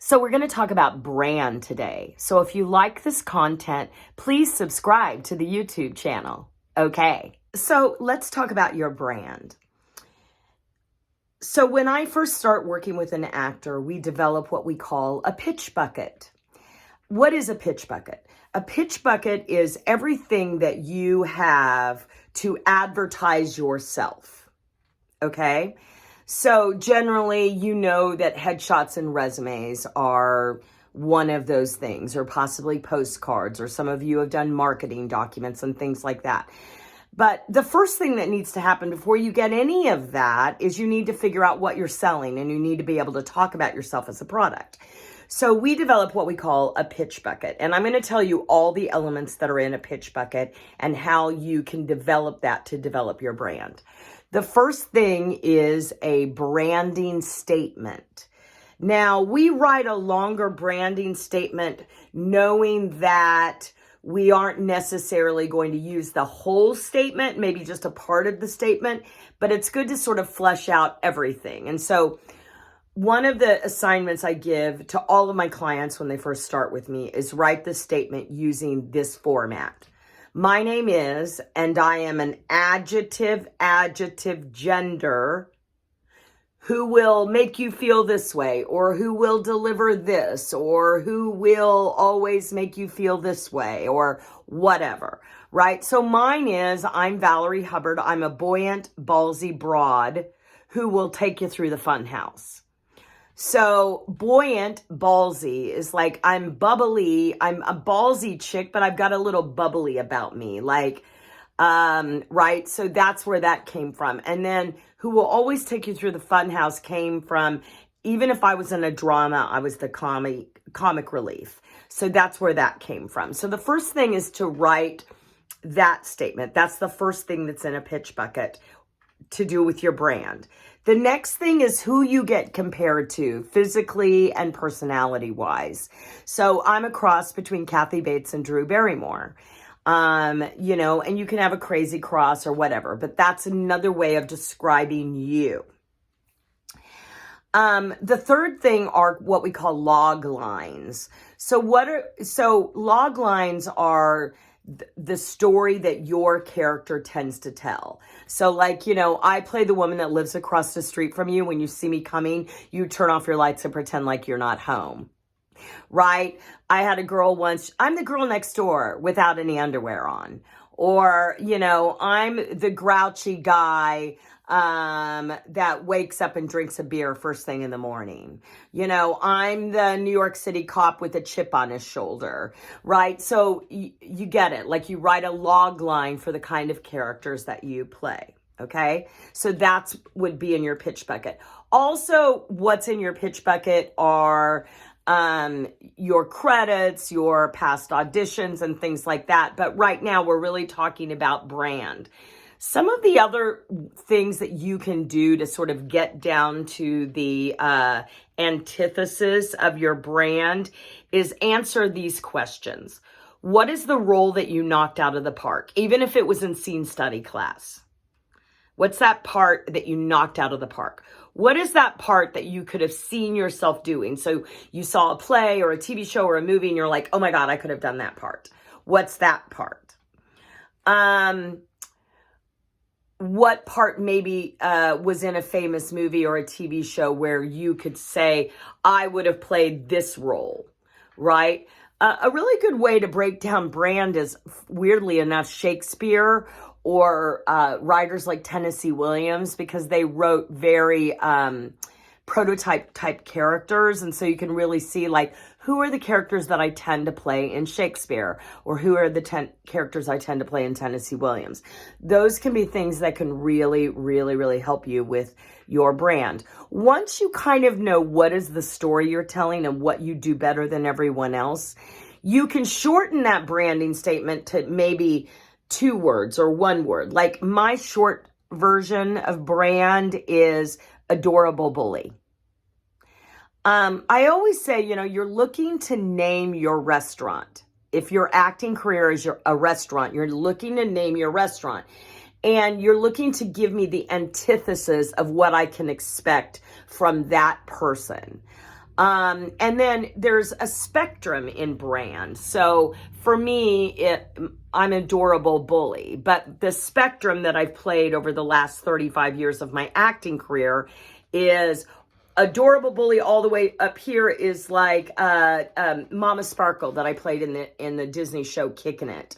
So we're going to talk about brand today. So if you like this content, please subscribe to the YouTube channel. Okay, so let's talk about your brand. So when I first start working with an actor, we develop what we call a pitch bucket. What is a pitch bucket? A pitch bucket is everything that you have to advertise yourself. Okay? So generally, you know that headshots and resumes are one of those things, or possibly postcards, or some of you have done marketing documents and things like that. But the first thing that needs to happen before you get any of that is you need to figure out what you're selling, and you need to be able to talk about yourself as a product. So we develop what we call a pitch bucket, and I'm going to tell you all the elements that are in a pitch bucket and how you can develop that to develop your brand. The first thing is a branding statement. Now, we write a longer branding statement knowing that we aren't necessarily going to use the whole statement, maybe just a part of the statement, but it's good to sort of flesh out everything. And so one of the assignments I give to all of my clients when they first start with me is write the statement using this format. My name is, and I am an adjective, gender, who will make you feel this way, or who will deliver this, or who will always make you feel this way, or whatever, right? So mine is, I'm Valorie Hubbard. I'm a buoyant, ballsy broad who will take you through the fun house. So buoyant, ballsy is like, I'm bubbly, I'm a ballsy chick, but I've got a little bubbly about me, like, right? So that's where that came from. And then who will always take you through the fun house came from, even if I was in a drama, I was the comic relief. So that's where that came from. So the first thing is to write that statement. That's the first thing that's in a pitch bucket to do with your brand. The next thing is who you get compared to physically and personality wise. So I'm a cross between Kathy Bates and Drew Barrymore. And you can have a crazy cross or whatever, but that's another way of describing you. The third thing are what we call log lines. So log lines are the story that your character tends to tell. So I play the woman that lives across the street from you. When you see me coming, you turn off your lights and pretend like you're not home. Right? I had a girl once, I'm the girl next door without any underwear on. Or, I'm the grouchy guy that wakes up and drinks a beer first thing in the morning. I'm the New York City cop with a chip on his shoulder, right? So you get it. Like, you write a log line for the kind of characters that you play. Okay. So that's would be in your pitch bucket. Also, what's in your pitch bucket are your credits, your past auditions, and things like that. But right now we're really talking about brand. Some of the other things that you can do to sort of get down to the antithesis of your brand is answer these questions. What is the role that you knocked out of the park? Even if it was in scene study class. What's that part that you knocked out of the park? What is that part that you could have seen yourself doing? So you saw a play or a TV show or a movie and you're like, oh my God, I could have done that part. What's that part? What part maybe was in a famous movie or a TV show where you could say, I would have played this role, right? A really good way to break down brand is, weirdly enough, Shakespeare or writers like Tennessee Williams, because they wrote very prototype type characters. And so you can really see, like, who are the characters that I tend to play in Shakespeare, or who are the characters I tend to play in Tennessee Williams. Those can be things that can really, really, really help you with your brand. Once you kind of know what is the story you're telling and what you do better than everyone else, you can shorten that branding statement to maybe 2 words or 1 word. Like, my short version of brand is adorable bully. I always say, you're looking to name your restaurant. If your acting career is a restaurant, you're looking to name your restaurant. And you're looking to give me the antithesis of what I can expect from that person. And then there's a spectrum in brand. So for me, I'm an adorable bully, but the spectrum that I've played over the last 35 years of my acting career is adorable bully. All the way up here is like Mama Sparkle that I played in the Disney show Kickin' It.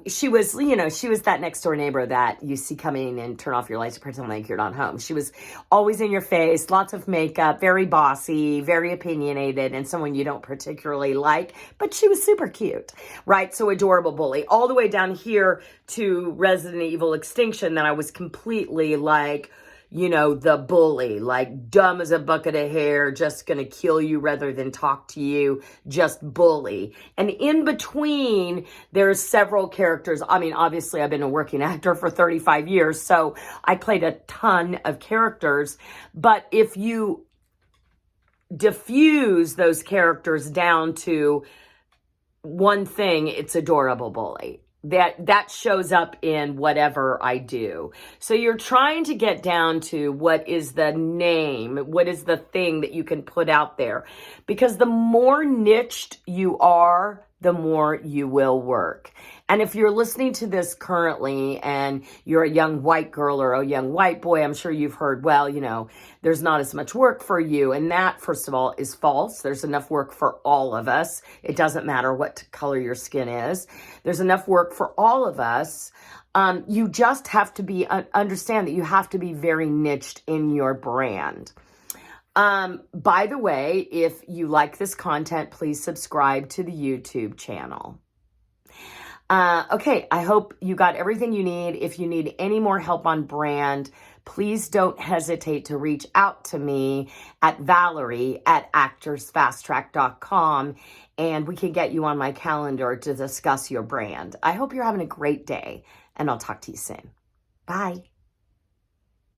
She was, she was that next door neighbor that you see coming and turn off your lights and pretend like you're not home. She was always in your face, lots of makeup, very bossy, very opinionated, and someone you don't particularly like, but she was super cute, right? So adorable bully. All the way down here to Resident Evil Extinction, that I was completely like, the bully, like dumb as a bucket of hair, just gonna kill you rather than talk to you, just bully. And in between, there's several characters. I mean, obviously, I've been a working actor for 35 years, so I played a ton of characters. But if you diffuse those characters down to one thing, it's adorable bully. That shows up in whatever I do. So you're trying to get down to what is the name, what is the thing that you can put out there. Because the more niched you are, the more you will work. And if you're listening to this currently and you're a young white girl or a young white boy, I'm sure you've heard, well, there's not as much work for you. And that, first of all, is false. There's enough work for all of us. It doesn't matter what color your skin is. There's enough work for all of us. You just have to understand that you have to be very niched in your brand. By the way, if you like this content, please subscribe to the YouTube channel. Okay, I hope you got everything you need. If you need any more help on brand, please don't hesitate to reach out to me at Valorie at actorsfasttrack.com, and we can get you on my calendar to discuss your brand. I hope you're having a great day, and I'll talk to you soon. Bye.